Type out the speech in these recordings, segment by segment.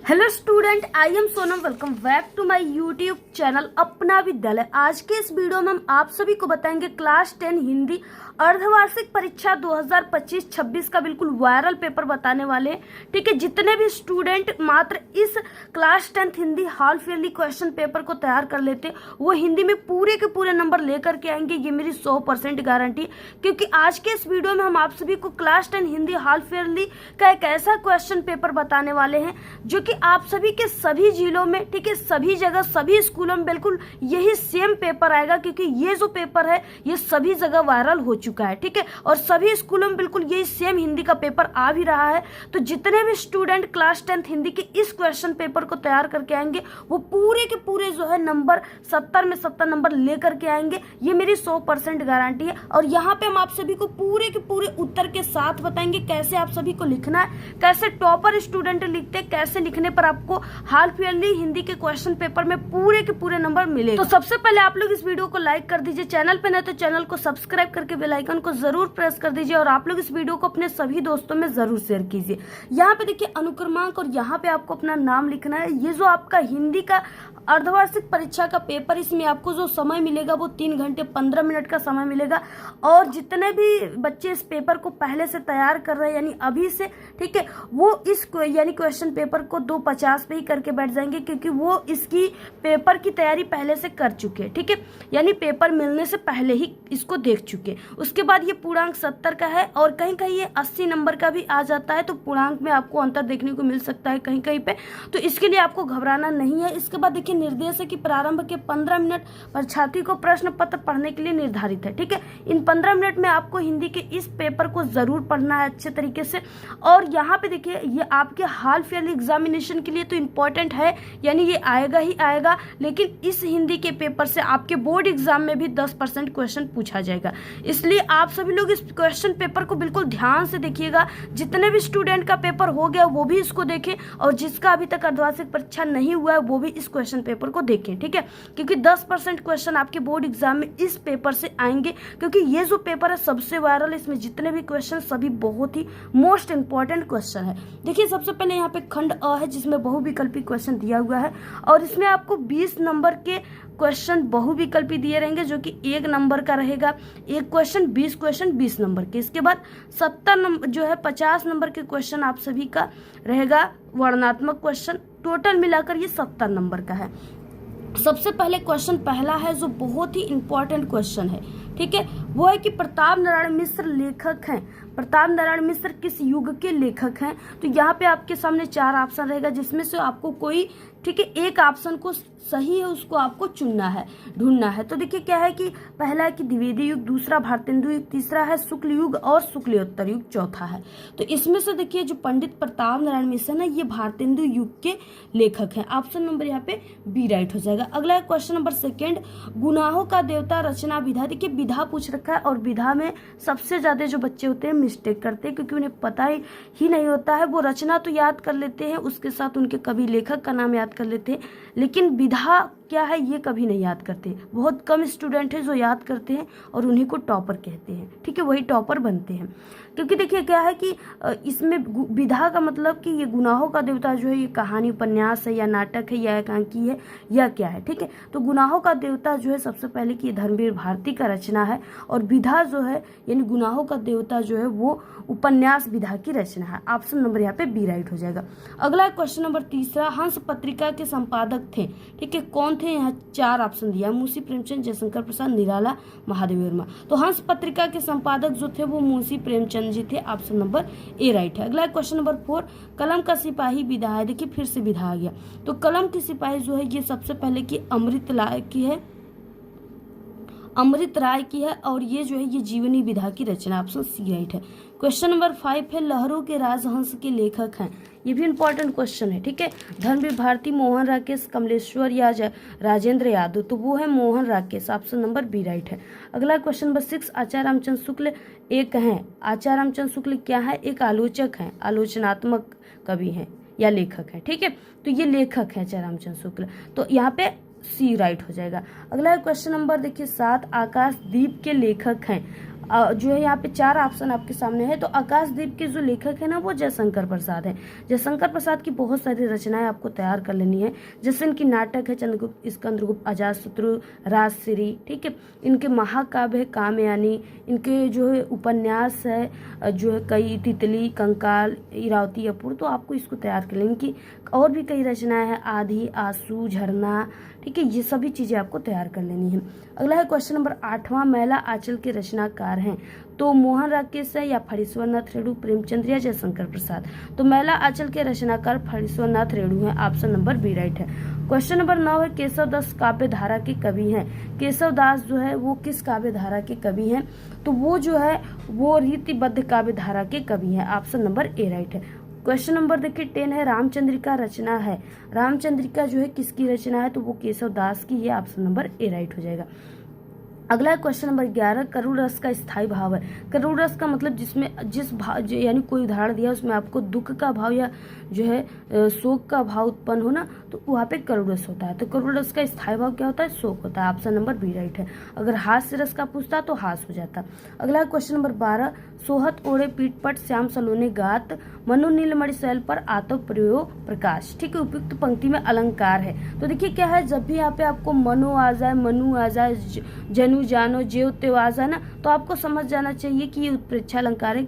Hello student, I am Sonam. Welcome back to my YouTube channel Apna Vidyalaya. आज के इस video में हम आप सभी को बताएंगे क्लास 10 हिंदी अर्धवार्षिक परीक्षा 2025-26 का बिल्कुल वायरल पेपर बताने वाले हैं। ठीक है, जितने भी स्टूडेंट मात्र इस class 10 Hindi half yearly question paper को तैयार कर लेते हैं वो हिंदी में पूरे के पूरे नंबर लेकर के आएंगे, ये मेरी 100% गारंटी। क्योंकि आज के इस वीडियो में हम आप सभी को क्लास 10 हिंदी हाफ ईयरली का एक ऐसा क्वेश्चन पेपर बताने वाले हैं जो कि आप सभी के सभी जिलों में, ठीक है, सभी जगह सभी स्कूलों में बिल्कुल यही सेम पेपर आएगा। क्योंकि ये जो पेपर है ये सभी जगह वायरल हो चुका है, ठीक है, और सभी स्कूलों में बिल्कुल यही सेम हिंदी का पेपर आ भी रहा है। तो जितने भी स्टूडेंट क्लास 10 हिंदी के इस क्वेश्चन पेपर को तैयार करके आएंगे वो पूरे के पूरे जो है नंबर 70 में 70 नंबर लेकर के आएंगे, ये मेरी 100% गारंटी है। और यहाँ पे हम आप सभी को पूरे के पूरे उत्तर के साथ बताएंगे कैसे आप सभी को लिखना है, कैसे टॉपर स्टूडेंट लिखते हैं, कैसे लिखने पर आपको हाफ ईयरली हिंदी के क्वेश्चन पेपर में पूरे के पूरे नंबर मिलेंगे। तो सबसे पहले आप लोग इस वीडियो को लाइक कर दीजिए, चैनल पे नहीं तो चैनल को सब्सक्राइब करके बेल आइकन को जरूर प्रेस कर दीजिए और आप लोग इस वीडियो को अपने सभी दोस्तों में जरूर शेयर कीजिए। यहाँ पे देखिए अनुक्रमांक और यहाँ पे आपको अपना नाम लिखना है। ये जो आपका हिंदी का अर्धवार्षिक परीक्षा का पेपर, इसमें आपको जो समय मिलेगा वो 3 घंटे 15 मिनट का समय मिलेगा। और जितने भी बच्चे इस पेपर को पहले से तैयार कर रहे हैं यानी अभी से, ठीक है, वो इस यानी क्वेश्चन पेपर को 2:50 पे ही करके बैठ जाएंगे क्योंकि वो इसकी पेपर की तैयारी पहले से कर चुके हैं, ठीक है, यानी पेपर मिलने से पहले ही इसको देख चुके। उसके बाद ये पूर्णांक 70 का है और कहीं कहीं ये 80 नंबर का भी आ जाता है, तो पूर्णांक में आपको अंतर देखने को मिल सकता है कहीं कहीं पे, तो इसके लिए आपको घबराना नहीं है। इसके बाद देखिए निर्देश है कि प्रारंभ के 15 मिनट परीक्षार्थी को प्रश्न पत्र पढ़ने के लिए निर्धारित है, ठीक है। इन 15 मिनट में आपको हिंदी के इस पेपर को जरूर पढ़ना है अच्छे तरीके से। और यहाँ पे देखिए ये आपके हाफ ईयरली एग्जामिनेशन के लिए तो इम्पोर्टेंट है, यानी ये आएगा ही आएगा, लेकिन इस हिंदी के पेपर से आपके बोर्ड एग्जाम में भी 10% क्वेश्चन पूछा जाएगा। इसलिए आप सभी लोग इस क्वेश्चन पेपर को बिल्कुल ध्यान से देखिएगा। जितने भी स्टूडेंट का पेपर हो गया वो भी इसको देखें और जिसका अभी तक अर्धवार्षिक परीक्षा नहीं हुआ है वो भी इस क्वेश्चन पेपर को देखें, ठीक है, क्योंकि 10% क्वेश्चन आपके बोर्ड एग्जाम में इस पेपर से आएंगे। क्योंकि ये जो पेपर है सबसे वायरल है, इसमें जितने भी क्वेश्चन सभी बहुत ही मोस्ट इंपॉर्टेंट क्वेश्चन है। देखिए सबसे पहले यहाँ पे खंड अ है जिसमें बहुविकल्पी क्वेश्चन दिया हुआ है और इसमें आपको 20 नंबर के क्वेश्चन बहुविकल्पी दिए रहेंगे जो कि 1 नंबर का रहेगा। एक क्वेश्चन 20 नंबर के। इसके बाद 70 नंबर जो है 50 नंबर के क्वेश्चन आप सभी का रहेगा वर्णनात्मक क्वेश्चन। टोटल मिलाकर ये 70 नंबर का है। सबसे पहले क्वेश्चन पहला है जो बहुत ही इंपॉर्टेंट क्वेश्चन है, ठीक है, वो है कि प्रताप नारायण मिश्र लेखक हैं। प्रताप नारायण मिश्र किस युग के लेखक हैं? तो यहाँ पे आपके सामने 4 ऑप्शन रहेगा जिसमें से आपको कोई, ठीक है, एक ऑप्शन को सही है उसको आपको चुनना है, ढूंढना है। तो देखिए क्या है कि पहला है कि द्विवेदी युग, दूसरा भारतेंदु युग, तीसरा है शुक्ल युग और शुक्लोत्तर युग, चौथा है। तो इसमें से देखिए जो पंडित प्रताप नारायण मिश्र है ये भारतेंदु युग के लेखक हैं। ऑप्शन नंबर यहाँ पे बी राइट हो जाएगा। अगला है क्वेश्चन नंबर 2, गुनाहों का देवता रचना विधा। देखिए विधा पूछ रखा है और विधा में सबसे ज्यादा जो बच्चे होते हैं मिस्टेक करते हैं क्योंकि उन्हें पता ही नहीं होता है। वो रचना तो याद कर लेते हैं, उसके साथ उनके कवि लेखक का नाम याद कर लेते हैं, लेकिन विधा क्या है ये कभी नहीं याद करते। बहुत कम स्टूडेंट है जो याद करते हैं और उन्हीं को टॉपर कहते हैं, ठीक है, वही टॉपर बनते हैं। क्योंकि देखिए क्या है कि इसमें विधा का मतलब कि ये गुनाहों का देवता जो है ये कहानी उपन्यास है या नाटक है या एकांकी है या क्या है, ठीक है। तो गुनाहों का देवता जो है सबसे पहले कि धर्मवीर भारती का रचना है और विधा जो है यानी गुनाहों का देवता जो है वो उपन्यास विधा की रचना है। ऑप्शन नंबर यहाँ पे बी राइट हो जाएगा। अगला क्वेश्चन नंबर 3, हंस पत्रिका के संपादक थे, ठीक है, कौन थे? यहाँ 4 ऑप्शन दिया, मुंशी प्रेमचंद, जयशंकर प्रसाद, निराला, महादेव वर्मा। तो हंस पत्रिका के संपादक जो थे वो मुंशी प्रेमचंद जी थे। ऑप्शन नंबर ए राइट है। अगला क्वेश्चन नंबर 4, कलम का सिपाही विधा है। देखिए फिर से विधा आ गया। तो कलम की सिपाही जो है ये सबसे पहले की अमृत राय की है, अमृत राय की है और ये जो है ये जीवनी विधा की रचना। ऑप्शन सी राइट है। क्वेश्चन नंबर 5 है लहरों के राजहंस के लेखक हैं। ये भी इंपॉर्टेंट क्वेश्चन है, ठीक है। धर्मवीर भारती, मोहन राकेश, कमलेश्वर या राजेंद्र यादव। तो वो है Mohan Rakesh. Option number B right है। अगला क्वेश्चन नंबर 6, आचार्य रामचंद्र शुक्ल एक हैं। आचार्य रामचंद्र शुक्ल क्या है? एक आलोचक हैं, आलोचनात्मक कवि हैं या लेखक हैं, ठीक है। तो ये लेखक है आचार्य रामचंद्र शुक्ल। तो यहाँ पे सी राइट हो जाएगा। अगला क्वेश्चन नंबर देखिए 7, आकाशदीप के लेखक हैं। जो है यहाँ पे 4 ऑप्शन आपके सामने है। तो आकाशदीप के जो लेखक है ना वो जयशंकर प्रसाद है। जयशंकर प्रसाद की बहुत सारी रचनाएं आपको तैयार कर लेनी है, जैसे इनकी नाटक है चंद्रगुप्त, स्कंदगुप्त, अजातशत्रु, राजश्री, ठीक है। इनके महाकाव्य है कामयानी, इनके जो है उपन्यास है जो है कई, तितली, कंकाल, इरावती अपूर्व, तो आपको इसको तैयार कर लेंगे। इनकी और भी कई रचनाएं हैं, आधी, आंसू, झरना, ठीक है। ये सभी चीजें आपको तैयार कर लेनी है। अगला है क्वेश्चन नंबर 8वां, मैला आंचल के रचनाकार हैं तो मोहन राकेश है या फणीश्वर नाथ रेणु, प्रेमचंद या जयशंकर प्रसाद। तो मैला आंचल के रचनाकार फणीश्वर नाथ रेणु है, ऑप्शन नंबर बी राइट है। क्वेश्चन नंबर 9 है, केशव दास काव्य धारा के कवि हैं। केशव दास जो है वो किस काव्य धारा के कवि हैं, तो वो जो है वो रीतिबद्ध काव्य धारा के कवि हैं, ऑप्शन नंबर ए राइट है। क्वेश्चन नंबर देखिए 10 है, रामचंद्रिका रचना है। रामचंद्रिका जो है किसकी रचना है, तो वो केशव दास की है, ऑप्शन नंबर ए राइट हो जाएगा। अगला क्वेश्चन नंबर 11, करुण रस का स्थायी भाव है। करुण रस का मतलब जिसमें जिस भाव यानी कोई उदाहरण दिया उसमें आपको दुख का भाव या जो है शोक का भाव उत्पन्न हो ना, तो वहाँ पे करुण रस होता है। तो करुण रस का स्थायी भाव क्या होता है, शोक होता है, ऑप्शन नंबर बी राइट है। अगर हास्य रस का पूछता तो हास हो जाता। अगला क्वेश्चन नंबर 12, सोहत ओढ़े पीठ पट श्याम सलोने गात, मनु नीलमणि शैल पर आतव प्रयोग प्रकाश, ठीक है। उपयुक्त पंक्ति में अलंकार है। तो देखिए क्या है, जब भी यहाँ पे आपको मनो आ जाए, मनु आ जाए, जनु जानो, जेव तेव आ जाए ना, तो आपको समझ जाना चाहिए कि ये उत्प्रेक्षा अलंकार है।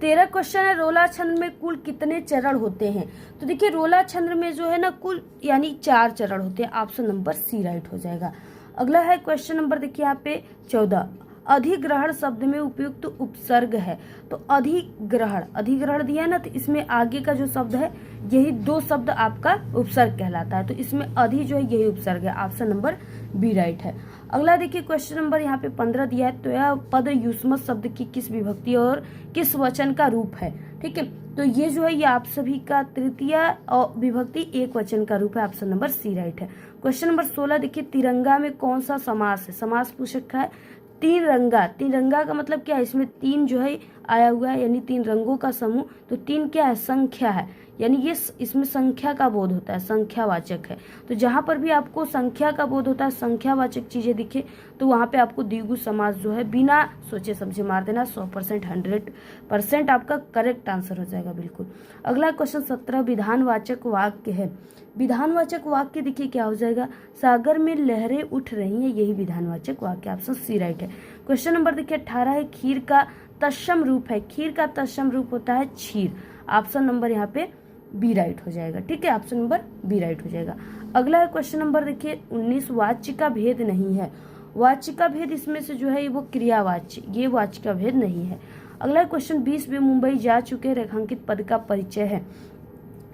13 क्वेश्चन है, रोला छंद में कुल कितने चरण होते हैं। तो देखिए रोला छंद में जो है ना कुल यानी 4 चरण होते हैं, ऑप्शन नंबर सी राइट हो जाएगा। अगला है क्वेश्चन नंबर देखिए यहाँ पे 14, अधिग्रहण शब्द में उपयुक्त उपसर्ग है। तो अधिग्रहण दिया है ना, तो इसमें आगे का जो शब्द है यही 2 शब्द आपका उपसर्ग कहलाता है। तो इसमें अधि जो है यही उपसर्ग है, ऑप्शन नंबर बी राइट है। अगला देखिए क्वेश्चन नंबर यहाँ पे 15 दिया है, तो यह पद युष्मत शब्द की किस विभक्ति और किस वचन का रूप है, ठीक है। तो ये जो है ये आप सभी का तृतीय और विभक्ति एक वचन का रूप है, ऑप्शन नंबर सी राइट है। क्वेश्चन नंबर 16 देखिए, तिरंगा में कौन सा समास है। समास पूछ रखा है तीन रंगा का मतलब क्या है, इसमें 3 जो है आया हुआ है, यानी 3 रंगों का समूह। तो 3 क्या है, संख्या है, यानी ये इसमें संख्या का बोध होता है, संख्यावाचक है। तो जहां पर भी आपको संख्या का बोध होता है, संख्यावाचक चीजें दिखे, तो वहां पे आपको द्विगु समास जो है बिना सोचे समझे मार देना। 100% 100% आपका करेक्ट आंसर हो जाएगा बिल्कुल। अगला क्वेश्चन 17, विधानवाचक वाक्य है। विधानवाचक वाक्य देखिए क्या हो जाएगा, सागर में लहरें उठ रही हैं, यही विधानवाचक वाक्य, ऑप्शन सी राइट है। क्वेश्चन नंबर देखिए 18 है, खीर का तत्सम रूप है। खीर का तत्सम रूप होता है क्षीर, ऑप्शन नंबर यहाँ पे बी राइट हो जाएगा, ठीक है, ऑप्शन नंबर बी राइट हो जाएगा। अगला है क्वेश्चन नंबर देखिए 19, वाच्य का भेद नहीं है। वाच्य का भेद इसमें से जो है वो क्रियावाच्य, ये वाच्य का भेद नहीं है। अगला क्वेश्चन 20, वे मुंबई जा चुके रेखांकित पद का परिचय है।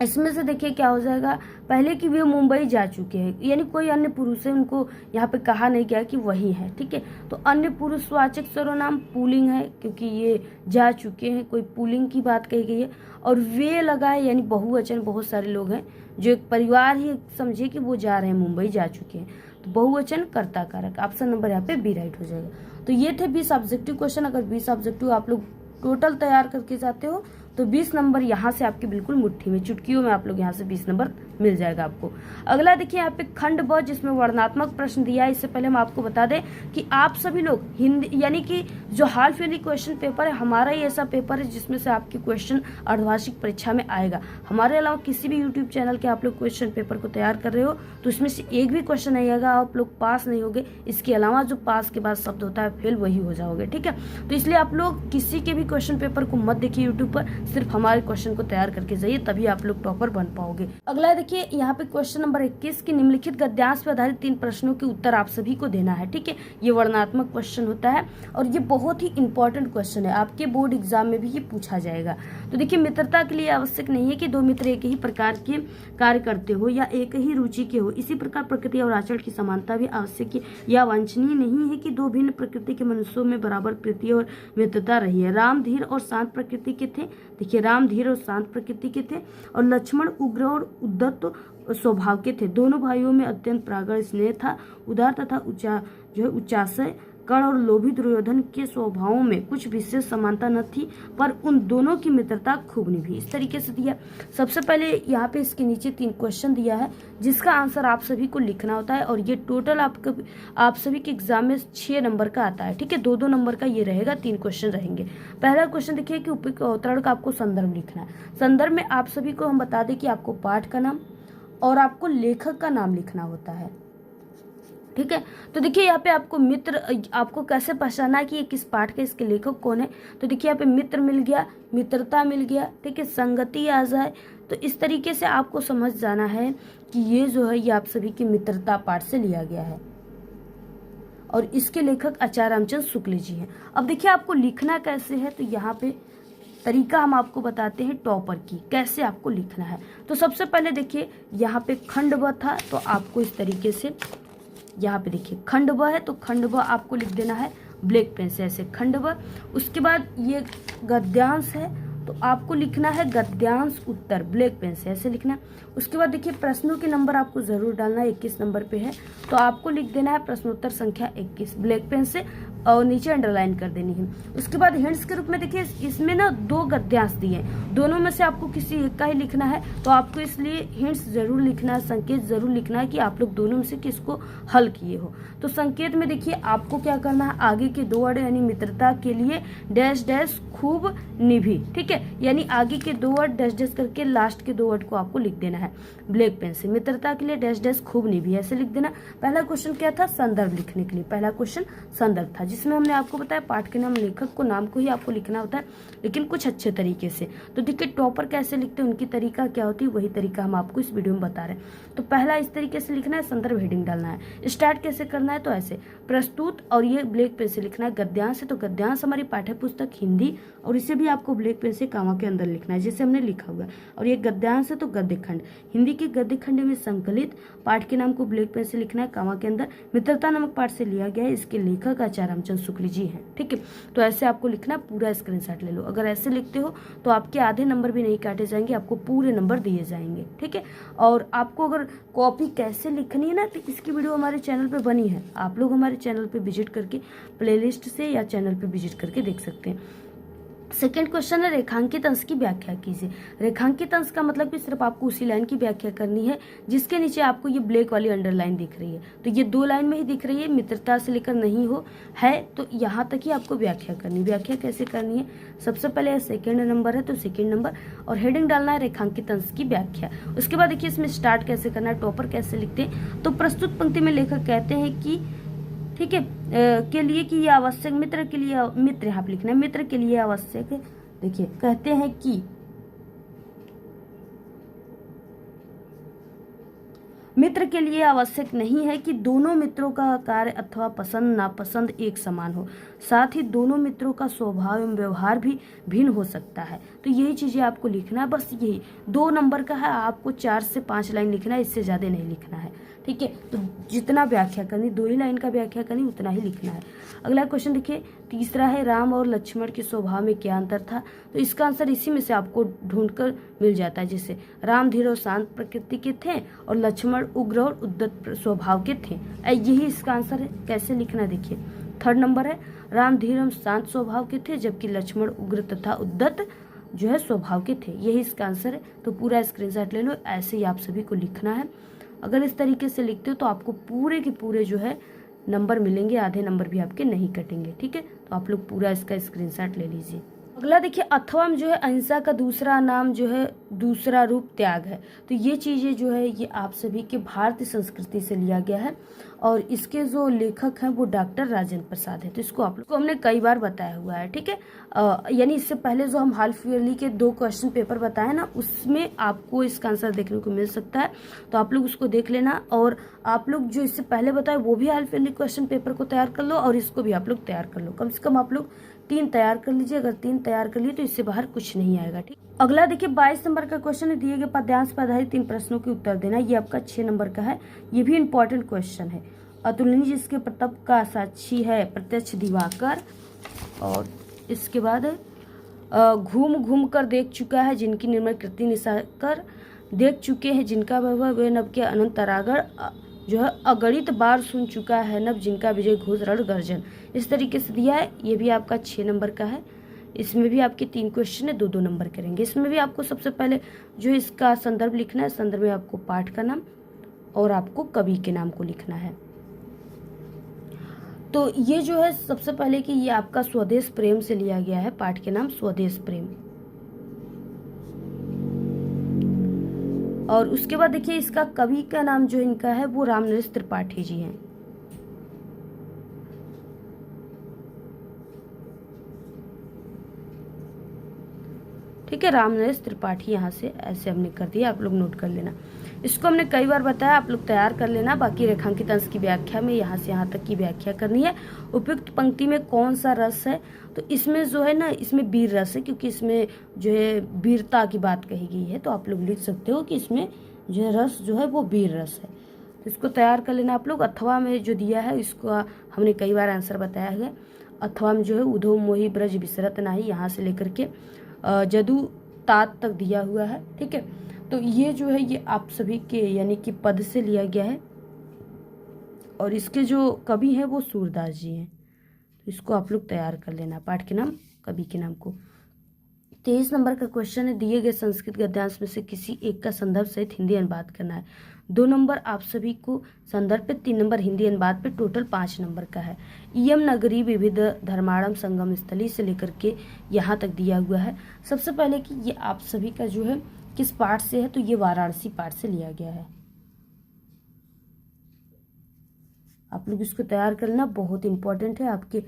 इसमें से देखिए क्या हो जाएगा, पहले कि वे मुंबई जा चुके हैं, यानी कोई अन्य पुरुष है, उनको यहाँ पे कहा नहीं गया कि वही है, ठीक है। तो अन्य पुरुषवाचक सर्वनाम पुल्लिंग है, क्योंकि ये जा चुके हैं, कोई पुल्लिंग की बात कही गई है। और वे लगा है यानी बहुवचन, बहुत सारे लोग हैं, जो एक परिवार ही समझे कि वो जा रहे हैं, मुंबई जा चुके हैं, तो बहुवचन कर्ता कारक, ऑप्शन नंबर यहाँ पे बी राइट हो जाएगा। तो ये थे 20 ऑब्जेक्टिव क्वेश्चन। अगर 20 ऑब्जेक्टिव आप लोग टोटल तैयार करके जाते हो तो 20 नंबर यहाँ से आपके बिल्कुल मुट्ठी में, चुटकियों में आप लोग यहाँ से 20 नंबर मिल जाएगा आपको। अगला देखिए यहाँ पे खंड ब, जिसमें वर्णनात्मक प्रश्न दिया है। इससे पहले हम आपको बता दें कि आप सभी लोग हिंदी यानी कि जो हाल ईयरली क्वेश्चन पेपर है, हमारा ही ऐसा पेपर है जिसमें से आपके क्वेश्चन अर्धवार्षिक परीक्षा में आएगा। हमारे अलावा किसी भी यूट्यूब चैनल के आप लोग क्वेश्चन पेपर को तैयार कर रहे हो तो इसमें से एक भी क्वेश्चन नहीं आएगा, आप लोग पास नहीं होगे। इसके अलावा जो पास के बाद शब्द होता है फेल, वही हो जाओगे, ठीक है। तो इसलिए आप लोग किसी के भी क्वेश्चन पेपर को मत देखिए यूट्यूब पर, सिर्फ हमारे क्वेश्चन को तैयार करके जाइए, तभी आप लोग टॉपर बन पाओगे। अगला देखिए यहाँ पे क्वेश्चन नंबर 21 की निम्नलिखित गद्यांश पर आधारित 3 प्रश्नों के उत्तर आप सभी को देना है, ठीक है। ये वर्णनात्मक क्वेश्चन होता है और ये बहुत ही इंपॉर्टेंट क्वेश्चन है, आपके बोर्ड एग्जाम में भी ये पूछा जाएगा। तो देखिए, मित्रता के लिए आवश्यक नहीं है कि 2 मित्र एक ही प्रकार के कार्य करते हो या एक ही रुचि के हो। इसी प्रकार प्रकृति और आचरण की समानता भी आवश्यक या वांछनीय नहीं है कि 2 भिन्न प्रकृति के मनुष्यों में बराबर प्रीति और मित्रता रही है। राम धीर और शांत प्रकृति के थे, देखिए राम धीर और शांत प्रकृति के थे, और लक्ष्मण उग्र और उद्धत स्वभाव के थे। दोनों भाइयों में अत्यंत प्रागाढ़ स्नेह था, उदार तथा जो है उच्चाशय कर्ण और लोभी दुर्योधन के स्वभावों में कुछ विशेष समानता न थी, पर उन दोनों की मित्रता खूब निभी। इस तरीके से दिया। सबसे पहले यहाँ पे इसके नीचे 3 क्वेश्चन दिया है जिसका आंसर आप सभी को लिखना होता है, और ये टोटल आप सभी के एग्जाम में 6 नंबर का आता है। ठीक है, 2-2 नंबर का ये रहेगा, 3 क्वेश्चन रहेंगे। पहला क्वेश्चन देखिए कि अवतरण का आपको संदर्भ लिखना है। संदर्भ में आप सभी को हम बता दें कि आपको पाठ का नाम और आपको लेखक का नाम लिखना होता है। ठीक है, तो देखिए यहाँ पे आपको मित्र, आपको कैसे पहचाना है कि ये किस पाठ के, इसके लेखक कौन है। तो देखिए यहाँ पे मित्र मिल गया, मित्रता मिल गया, ठीक है, संगति आ जाए, तो इस तरीके से आपको समझ जाना है कि ये जो है ये आप सभी की मित्रता पाठ से लिया गया है और इसके लेखक आचार्य रामचंद्र शुक्ल जी हैं। अब देखिए आपको लिखना कैसे है, तो यहाँ पे तरीका हम आपको बताते हैं टॉपर की, कैसे आपको लिखना है। तो सबसे पहले देखिए यहाँ पे खंड ब था, तो आपको इस तरीके से यहाँ पे देखिए खंड ब है, तो खंड ब आपको लिख देना है ब्लैक पेन से, ऐसे खंड ब। उसके बाद ये गद्यांश है, तो आपको लिखना है गद्यांश उत्तर, ब्लैक पेन से ऐसे लिखना। उसके बाद देखिए प्रश्नों के नंबर आपको जरूर डालना है, 21 नंबर पे है, तो आपको लिख देना है प्रश्नोत्तर संख्या 21 ब्लैक पेन से, और नीचे अंडरलाइन कर देनी है। उसके बाद हिंट्स के रूप में देखिए इसमें ना 2 गद्यांश दिए हैं, दोनों में से आपको किसी एक का ही लिखना है, तो आपको इसलिए हिंट्स जरूर लिखना है, संकेत जरूर लिखना है कि आप लोग दोनों में से किसको हल किए हो। तो संकेत में देखिए आपको क्या करना है, आगे के 2 वर्ड यानी मित्रता के लिए डैश डैश खूब निभी, ठीक है, यानी आगे के 2 वर्ड डैश डैश करके लास्ट के 2 वर्ड को आपको लिख देना है ब्लैक पेन से। मित्रता के लिए डैश डैश खूब निभी ऐसे लिख देना। पहला क्वेश्चन क्या था, संदर्भ लिखने के लिए, पहला क्वेश्चन संदर्भ था, जिसमें हमने आपको बताया पाठ के नाम, लेखक को, नाम को ही आपको लिखना होता है, लेकिन कुछ अच्छे तरीके से। तो देखिए टॉपर कैसे लिखते हैं, उनकी तरीका क्या होती है, वही तरीका हम आपको इस वीडियो में बता रहे हैं। तो पहला इस तरीके से लिखना है, संदर्भ हेडिंग डालना है। स्टार्ट कैसे करना है, तो ऐसे प्रस्तुत, और ये ब्लैक पेन से लिखना है। गद्यांश है, तो गद्यांश हमारी पाठ्य पुस्तक हिंदी, और इसे भी आपको ब्लैक पेन से कामा के अंदर लिखना है जैसे हमने लिखा हुआ है। और ये गद्यांश है, तो गद्य खंड, हिंदी के गद्य खंड में संकलित, पाठ के नाम को ब्लैक पेन से लिखना है कामा के अंदर। मित्रता नामक पाठ से लिया गया है, इसके लेखक आचार्य रामचंद्र शुक्ल जी हैं। ठीक है, तो ऐसे आपको लिखना, पूरा स्क्रीनशॉट ले लो। अगर ऐसे लिखते हो तो आपके आधे नंबर भी नहीं काटे जाएंगे, आपको पूरे नंबर दिए जाएंगे। ठीक है, और आपको अगर कॉपी कैसे लिखनी है ना, तो इसकी वीडियो हमारे चैनल पे बनी है, आप लोग हमारे चैनल पे विजिट करके प्लेलिस्ट से या चैनल पे विजिट करके देख सकते हैं। सेकेंड क्वेश्चन है रेखांकित अंश की व्याख्या कीजिए। रेखांकित अंश का मतलब कि सिर्फ आपको उसी लाइन की व्याख्या करनी है जिसके नीचे आपको ये ब्लैक वाली अंडरलाइन दिख रही है, तो ये 2 लाइन में ही दिख रही है, मित्रता से लेकर नहीं हो है तो यहाँ तक ही आपको व्याख्या करनी। व्याख्या कैसे करनी है, सबसे पहले सेकेंड नंबर है, तो सेकेंड नंबर, और हेडिंग डालना है रेखांकित अंश की व्याख्या। उसके बाद देखिए इसमें स्टार्ट कैसे करना है, टॉपर कैसे लिखते हैं। तो प्रस्तुत पंक्ति में लेखक कहते हैं कि, ठीक है, के लिए कि ये आवश्यक, मित्र के लिए, मित्र यहाँ पे लिखना है, मित्र के लिए आवश्यक है। देखिए कहते हैं कि मित्र के लिए आवश्यक नहीं है कि दोनों मित्रों का कार्य अथवा पसंद नापसंद एक समान हो, साथ ही दोनों मित्रों का स्वभाव एवं व्यवहार भी भिन्न हो सकता है। तो यही चीजें आपको लिखना है, बस यही 2 नंबर का है, आपको 4 से 5 लाइन लिखना है, इससे ज्यादा नहीं लिखना है। ठीक है, तो जितना व्याख्या करनी, 2 ही लाइन का व्याख्या करनी, उतना ही लिखना है। अगला क्वेश्चन देखिए, तीसरा है राम और लक्ष्मण के स्वभाव में क्या अंतर था। तो इसका आंसर इसी में से आपको ढूंढकर मिल जाता है, जैसे राम धीर और शांत प्रकृति के थे और लक्ष्मण उग्र और उद्दत स्वभाव के थे। यही इसका आंसर है। कैसे लिखना है देखिए, थर्ड नंबर है, राम धीर और शांत स्वभाव के थे जबकि लक्ष्मण उग्र तथा उद्दत जो है स्वभाव के थे। यही इसका आंसर है। तो पूरा स्क्रीनशॉट ले लो, ऐसे ही आप सभी को लिखना है। अगर इस तरीके से लिखते हो तो आपको पूरे के पूरे जो है नंबर मिलेंगे, आधे नंबर भी आपके नहीं कटेंगे। ठीक है, तो आप लोग पूरा इसका स्क्रीनशॉट ले लीजिए। अगला देखिए, अथवा में जो है अहिंसा का दूसरा नाम जो है, दूसरा रूप त्याग है। तो ये चीजें जो है ये आप सभी के भारतीय संस्कृति से लिया गया है, और इसके जो लेखक हैं वो डॉक्टर राजेंद्र प्रसाद है। तो इसको आप लोग को हमने कई बार बताया हुआ है। ठीक है, यानी इससे पहले जो हम हाफ ईयरली के 2 क्वेश्चन पेपर बताए ना, उसमें आपको इसका आंसर देखने को मिल सकता है, तो आप लोग उसको देख लेना। और आप लोग जो इससे पहले बताए वो भी हाफ ईयरली क्वेश्चन पेपर को तैयार कर लो, और इसको भी आप लोग तैयार कर लो। कम से कम आप लोग 3 तैयार कर लीजिए। अगर 3 तैयार कर लिए तो इससे बाहर कुछ नहीं आएगा। ठीक, अगला देखिए 22 नंबर का क्वेश्चन है, दिए गए पद्यांश पर आधारित 3 प्रश्नों के उत्तर देना। ये आपका 6 नंबर का है, ये भी इंपॉर्टेंट क्वेश्चन है। अतुलनीय जिसके प्रताप का साक्षी है प्रत्यक्ष दिवाकर, और इसके बाद घूम घूम कर देख चुका है जिनकी निर्मल कृति निशाकर, देख चुके हैं जिनका वैभव वे नभ के अनंत तरागर, जो है अगणित बार सुन चुका है नभ जिनका विजय घोष रण गर्जन, इस तरीके से दिया है। ये भी आपका 6 नंबर का है। इसमें भी आपके 3 क्वेश्चन है, 2-2 नंबर करेंगे। इसमें भी आपको सबसे पहले जो इसका संदर्भ लिखना है, संदर्भ में आपको पाठ का नाम और आपको कवि के नाम को लिखना है। तो ये जो है सबसे पहले कि ये आपका स्वदेश प्रेम से लिया गया है, पाठ के नाम स्वदेश प्रेम। और उसके बाद देखिए इसका कवि का नाम जो इनका है वो रामनरेश त्रिपाठी जी हैं। ठीक है, रामनरेश त्रिपाठी यहाँ से ऐसे हमने कर दिया, आप लोग नोट कर लेना। इसको हमने कई बार बताया, आप लोग तैयार कर लेना। बाकी रेखांकित अंश की व्याख्या में यहाँ से यहाँ तक की व्याख्या करनी है। उपयुक्त पंक्ति में कौन सा रस है, तो इसमें जो है ना, इसमें वीर रस है, क्योंकि इसमें जो है वीरता की बात कही गई है। तो आप लोग लिख सकते हो कि इसमें जो है रस जो है वो वीर रस है। तो इसको तैयार कर लेना आप लोग। अथवा में जो दिया है इसको हमने कई बार आंसर बताया है। अथवा में जो है उधो मोहि ब्रज बिसरत नाही, यहाँ से लेकर के जदू तात तक दिया हुआ है। ठीक है, तो ये जो है ये आप सभी के यानी कि पद से लिया गया है और इसके जो कवि हैं वो सूरदास जी हैं। तो इसको आप लोग तैयार कर लेना, पाठ के नाम कवि के नाम को। 23 नंबर का क्वेश्चन है, दिए गए संस्कृत गद्यांश में से किसी एक का संदर्भ सहित हिंदी अनुवाद करना है। 2 नंबर आप सभी को संदर्भ पे, 3 नंबर हिंदी अनुवाद पे, टोटल 5 नंबर का है। इयम नगरी विविध धर्माणम संगम स्थली से लेकर के यहाँ तक दिया हुआ है। सबसे पहले कि ये आप सभी का जो है किस पाठ से है, तो ये वाराणसी पाठ से लिया गया है। आप लोग इसको तैयार कर लेना, बहुत इंपॉर्टेंट है, आपके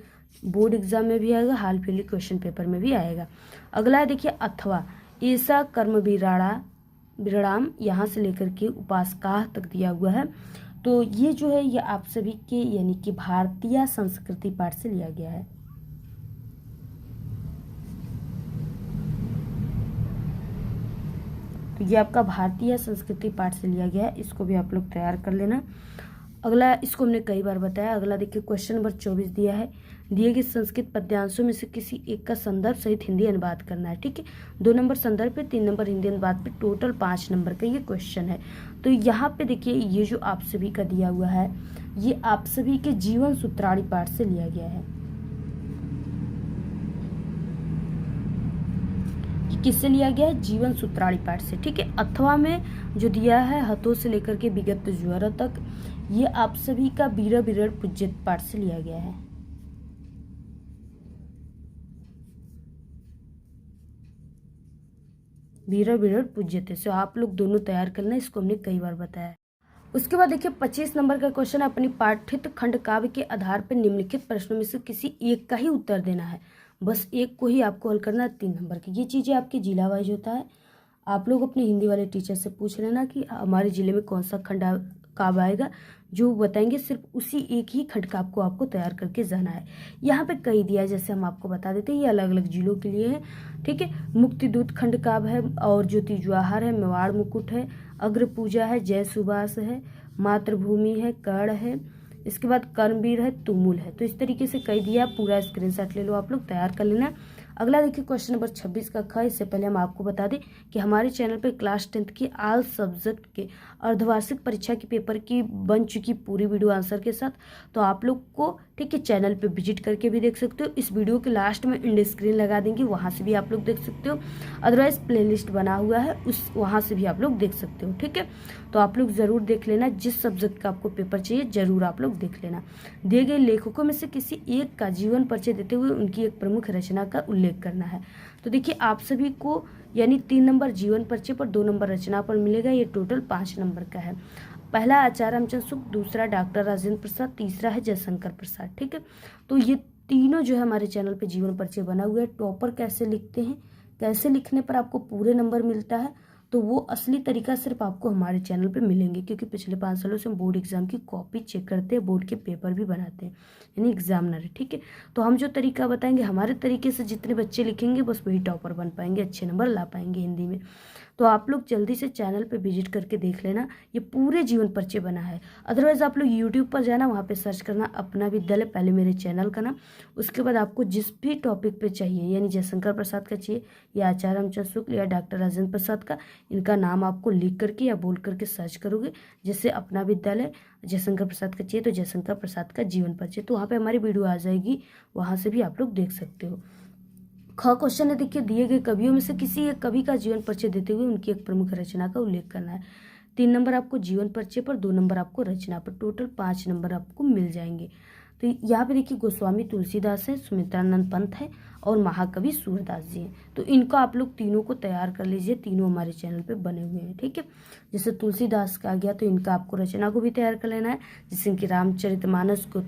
बोर्ड एग्जाम में भी आएगा, हाल फिलहाल क्वेश्चन पेपर में भी आएगा। अगला है देखिए अथवा, ऐसा कर्म विराम यहाँ से लेकर के उपासकाह तक दिया हुआ है। तो ये जो है ये आप सभी के यानी कि भारतीय संस्कृति पाठ से लिया गया है। तो ये आपका भारतीय संस्कृति पाठ से लिया गया है, इसको भी आप लोग तैयार कर लेना। अगला, इसको हमने कई बार बताया। अगला देखिए क्वेश्चन नंबर 24 दिया है, दिए गए संस्कृत पद्यांशों में से किसी एक का संदर्भ सहित हिंदी अनुवाद करना है। ठीक है, 2 नंबर संदर्भ पे, 3 नंबर हिंदी अनुवाद पे, टोटल 5 नंबर का ये क्वेश्चन है। तो यहाँ पे देखिए ये जो आप सभी का दिया हुआ है ये आप सभी के जीवन सूत्राणी पाठ से लिया गया है। किससे लिया गया है? जीवन सूत्राणी पाठ से। ठीक है, अथवा में जो दिया है हथों से लेकर के विगत ज्वर तक, ये आप सभी का वीर विरल पूज्यत पाठ से लिया गया है। वीर विरल पूज्यते से आप लोग दोनों तैयार करना, इसको हमने कई बार बताया। उसके बाद देखिए 25 नंबर का क्वेश्चन, अपनी पाठित खंड काव्य के आधार पर निम्नलिखित प्रश्नों में से किसी एक का ही उत्तर देना है। बस एक को ही आपको हल करना है, 3 नंबर की। ये चीज़ें आपके जिला वाइज होता है, आप लोग अपने हिंदी वाले टीचर से पूछ लेना कि हमारे ज़िले में कौन सा खंड काव्य आएगा, जो बताएंगे सिर्फ उसी एक ही खंड काव्य को आपको तैयार करके जाना है। यहाँ पे कई दिया है, जैसे हम आपको बता देते हैं, ये अलग अलग जिलों के लिए है। ठीक है, मुक्तिदूत खंड काव्य है, और ज्योति जवाहर है, मेवाड़ मुकुट है, अग्र पूजा है, जय सुभाष है, मातृभूमि है, कर्ण है, इसके बाद कर्मवीर है, तुमुल है। तो इस तरीके से कई दिया, पूरा स्क्रीनशॉट ले लो, आप लोग तैयार कर लेना। अगला देखिए क्वेश्चन नंबर 26 का ख। इससे पहले हम आपको बता दें कि हमारे चैनल पे क्लास 10th की ऑल सब्जेक्ट के अर्धवार्षिक परीक्षा की पेपर की बन चुकी पूरी वीडियो आंसर के साथ, तो आप लोग को ठीक है चैनल पे विजिट करके भी देख सकते हो। इस वीडियो के लास्ट में इंड स्क्रीन लगा देंगे, वहाँ से भी आप लोग देख सकते हो। अदरवाइज प्लेलिस्ट बना हुआ है, वहाँ से भी आप लोग देख सकते हो। ठीक है, तो आप लोग ज़रूर देख लेना, जिस सब्जेक्ट का आपको पेपर चाहिए ज़रूर आप लोग देख लेना। दिए गए लेखकों में से किसी एक का जीवन परिचय देते हुए उनकी एक प्रमुख रचना का उल्लेख करना है। तो देखिए आप सभी को यानी 3 नंबर जीवन परिचय पर, 2 नंबर रचना पर मिलेगा। ये टोटल 5 नंबर का है। पहला आचार्य रामचंद्र शुक्ल, दूसरा डॉक्टर राजेंद्र प्रसाद, तीसरा है जयशंकर प्रसाद। ठीक है, तो ये तीनों जो है हमारे चैनल पे जीवन परिचय बना हुआ है। टॉपर कैसे लिखते हैं, कैसे लिखने पर आपको पूरे नंबर मिलता है, तो वो असली तरीका सिर्फ आपको हमारे चैनल पे मिलेंगे, क्योंकि पिछले 5 सालों से हम बोर्ड एग्जाम की कॉपी चेक करते हैं, बोर्ड के पेपर भी बनाते हैं, यानी एग्जामिनर है। ठीक है, तो हम जो तरीका बताएंगे, हमारे तरीके से जितने बच्चे लिखेंगे बस वही टॉपर बन पाएंगे, अच्छे नंबर ला पाएंगे हिंदी में। तो आप लोग जल्दी से चैनल पे विजिट करके देख लेना, ये पूरे जीवन परिचय बना है। अदरवाइज आप लोग यूट्यूब पर जाना, वहाँ पे सर्च करना अपना विद्यालय, पहले मेरे चैनल का नाम, उसके बाद आपको जिस भी टॉपिक पे चाहिए, यानी जयशंकर प्रसाद का चाहिए या आचार्य रामचंद्र शुक्ल या डॉक्टर राजेंद्र प्रसाद का, इनका नाम आपको लिख करके या बोल करके सर्च करोगे। जैसे अपना विद्यालय जयशंकर प्रसाद का चाहिए तो जयशंकर प्रसाद का जीवन परिचय, तो वहाँ पे हमारी वीडियो आ जाएगी, वहाँ से भी आप लोग देख सकते हो। ख क्वेश्चन है, देखिए दिए गए कवियों में से किसी एक कवि का जीवन परिचय देते हुए उनकी एक प्रमुख रचना का उल्लेख करना है। 3 नंबर आपको जीवन परिचय पर, 2 नंबर आपको रचना पर, टोटल 5 नंबर आपको मिल जाएंगे। तो यहाँ पे देखिए गोस्वामी तुलसीदास है, सुमित्रानंद पंत है और महाकवि सूरदास जी हैं। तो इनको आप लोग तीनों को तैयार कर लीजिए, तीनों हमारे चैनल पे बने हुए हैं, ठीक है। जैसे तुलसीदास का आ गया तो इनका आपको रचना को भी तैयार कर लेना है, जैसे इनकी रामचरितमानस को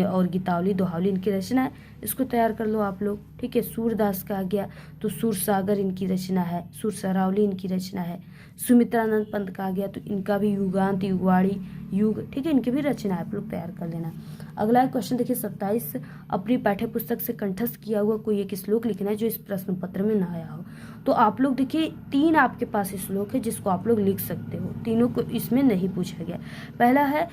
और गीतावली दोहावली इनकी रचना है, इसको तैयार कर लो आप लोग, ठीक है। सूरदास का आ गया तो सूरसागर इनकी रचना है, सूरसरावली इनकी रचना है। सुमित्रानंद पंत का आ गया तो इनका भी युगांत, युगवाणी, युग, ठीक है, इनकी भी रचना आप लोग तैयार कर लेना। अगला क्वेश्चन देखिए 27, अपनी पाठ्य पुस्तक से कंठस्थ किया हुआ कोई एक श्लोक लिखना है जो इस प्रश्न पत्र में ना आया हो। तो आप लोग देखिए 3 आपके पास श्लोक है जिसको आप लोग लिख सकते हो, तीनों को इसमें नहीं पूछा गया। पहला है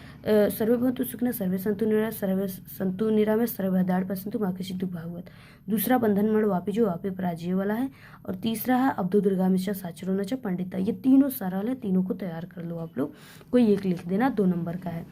सर्वभवन्तु सुखिनः सर्वे सन्तु निरामयाः सर्वे सन्तु निरामयाः सर्वभद्राणि पश्यन्तु मा कश्चित् दुःखं भाग्भवेत्। दूसरा बंधन मण वापि जो वापि पराजय वाला है, और तीसरा है अब्दो दुर्गामि च साचरो न च पंडिता। ये तीनों सरल है, तीनों को तैयार कर लो आप लोग, कोई एक लिख देना, 2 नंबर का है।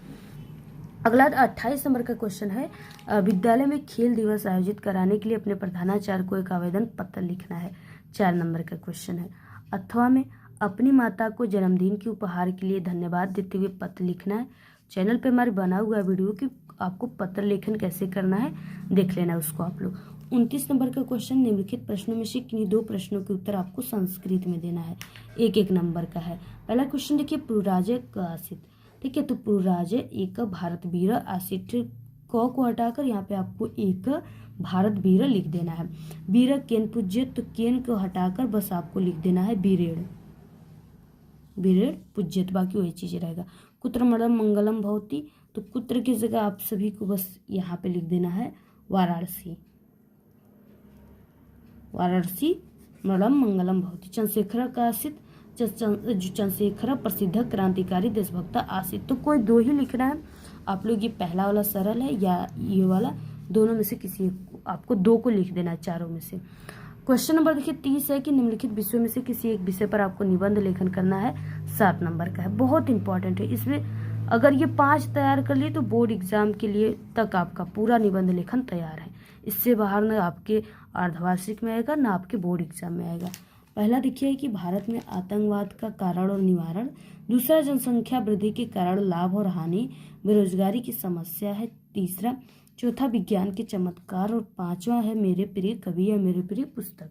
अगला 28 नंबर का क्वेश्चन है, विद्यालय में खेल दिवस आयोजित कराने के लिए अपने प्रधानाचार्य को एक आवेदन पत्र लिखना है। 4 नंबर का क्वेश्चन है, अथवा में अपनी माता को जन्मदिन के उपहार के लिए धन्यवाद देते हुए पत्र लिखना है। चैनल पे हमारे बना हुआ है वीडियो कि आपको पत्र लेखन कैसे करना है, देख लेना है उसको आप लोग। 29 नंबर का क्वेश्चन, निम्नलिखित प्रश्नों में से किन्हीं 2 प्रश्नों के उत्तर आपको संस्कृत में देना है, 1-1 नंबर का है। पहला क्वेश्चन देखिए, पुराजय क आसित, ठीक है, तो पुराजय एक भारत वीर आसित, क को हटाकर यहाँ पे आपको एक भारत वीर लिख देना है। वीर केन पूज्य, तो केन को हटाकर बस आपको लिख देना है वीरेण, वीरेण पूज्य, तो बाकी वही चीज रहेगा। कुत्र मडम मंगलम भवती, तो कुत्र की जगह आप सभी को बस यहाँ पे लिख देना है वाराणसी, वाराणसी मडम मंगलम भवती। चंद्रशेखर का आसित, चंद्रशेखर प्रसिद्ध क्रांतिकारी देशभक्त आसित, तो कोई 2 ही लिखना है आप लोग। ये पहला वाला सरल है या ये वाला, दोनों में से किसी एक आपको 2 को लिख देना है चारों में से। क्वेश्चन नंबर देखिए 30 है कि निम्नलिखित विषयों में से किसी एक विषय पर आपको निबंध लेखन करना है, 7 नंबर का है, बहुत इंपॉर्टेंट है। इसमें अगर ये 5 तैयार कर लिए तो बोर्ड एग्जाम के लिए तक आपका पूरा निबंध लेखन तैयार है। इससे बाहर न आपके अर्धवार्षिक में आएगा ना आपके बोर्ड एग्जाम में आएगा। पहला देखिए कि भारत में आतंकवाद का कारण और निवारण, दूसरा जनसंख्या वृद्धि के कारण लाभ और हानि, बेरोजगारी की समस्या है तीसरा, चौथा विज्ञान के चमत्कार, और 5वां है मेरे प्रिय कवि या मेरे प्रिय पुस्तक।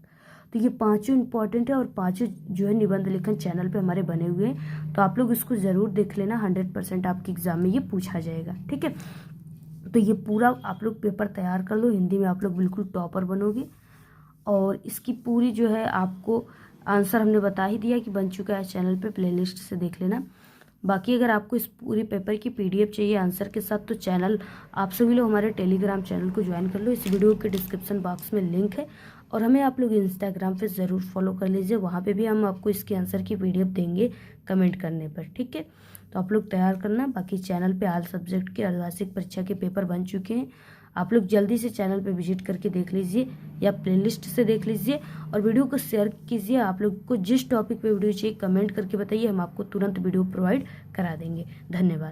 तो ये 5 इंपॉर्टेंट है और 5 जो है निबंध लेखन चैनल पे हमारे बने हुए हैं, तो आप लोग इसको जरूर देख लेना, 100% आपके एग्जाम में ये पूछा जाएगा, ठीक है। तो ये पूरा आप लोग पेपर तैयार कर लो, हिंदी में आप लोग बिल्कुल टॉपर बनोगे। और इसकी पूरी जो है आपको आंसर हमने बता ही दिया कि बन चुका है चैनल पे, प्लेलिस्ट से देख लेना। बाकी अगर आपको इस पूरी पेपर की PDF चाहिए आंसर के साथ, तो चैनल आप सभी लोग हमारे टेलीग्राम चैनल को ज्वाइन कर लो, इस वीडियो के डिस्क्रिप्शन बॉक्स में लिंक है। और हमें आप लोग इंस्टाग्राम पे ज़रूर फॉलो कर लीजिए, वहाँ पे भी हम आपको इसके आंसर की PDF देंगे कमेंट करने पर, ठीक है। तो आप लोग तैयार करना। बाकी चैनल पे ऑल सब्जेक्ट के अर्धवार्षिक परीक्षा के पेपर बन चुके हैं, आप लोग जल्दी से चैनल पे विजिट करके देख लीजिए या प्लेलिस्ट से देख लीजिए, और वीडियो को शेयर कीजिए। आप लोग को जिस टॉपिक पे वीडियो चाहिए कमेंट करके बताइए, हम आपको तुरंत वीडियो प्रोवाइड करा देंगे। धन्यवाद।